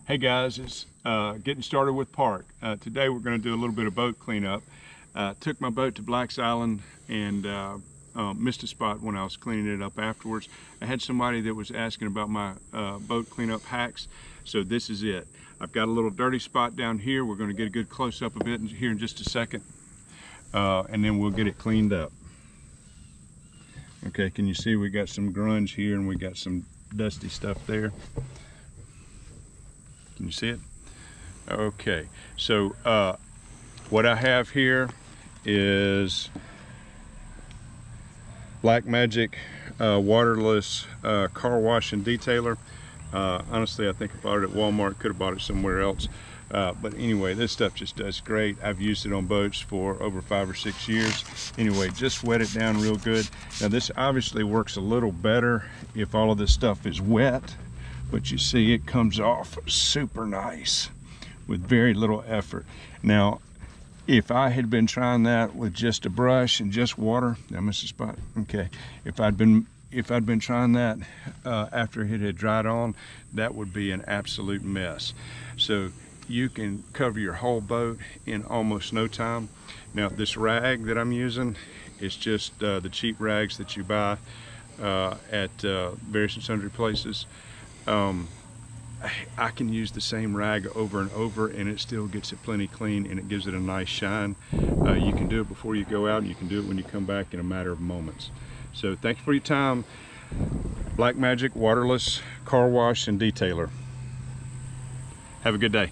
Hey guys, it's getting started with park. Today we're going to do a little bit of boat cleanup. Took my boat to Black's Island and missed a spot when I was cleaning it up afterwards. I had somebody that was asking about my boat cleanup hacks, so this is it. I've got a little dirty spot down here. We're going to get a good close-up of it here in just a second, and then we'll get it cleaned up. Okay, can you see we got some grunge here and we got some dusty stuff there? Can you see it? Okay, so what I have here is Black Magic waterless car wash and detailer. Honestly, I think I bought it at Walmart, could have bought it somewhere else. But anyway, this stuff just does great. I've used it on boats for over 5 or 6 years. Anyway, just wet it down real good. Now this obviously works a little better if all of this stuff is wet, but you see it comes off super nice with very little effort. Now, if I had been trying that with just a brush and just water, I missed a spot. Okay, if I'd been trying that after it had dried on, that would be an absolute mess. So you can cover your whole boat in almost no time. Now this rag that I'm using is just the cheap rags that you buy at various and sundry places. I can use the same rag over and over and it still gets it plenty clean and it gives it a nice shine. You can do it before you go out and you can do it when you come back in a matter of moments. So thank you for your time. Black Magic waterless car wash and detailer. Have a good day.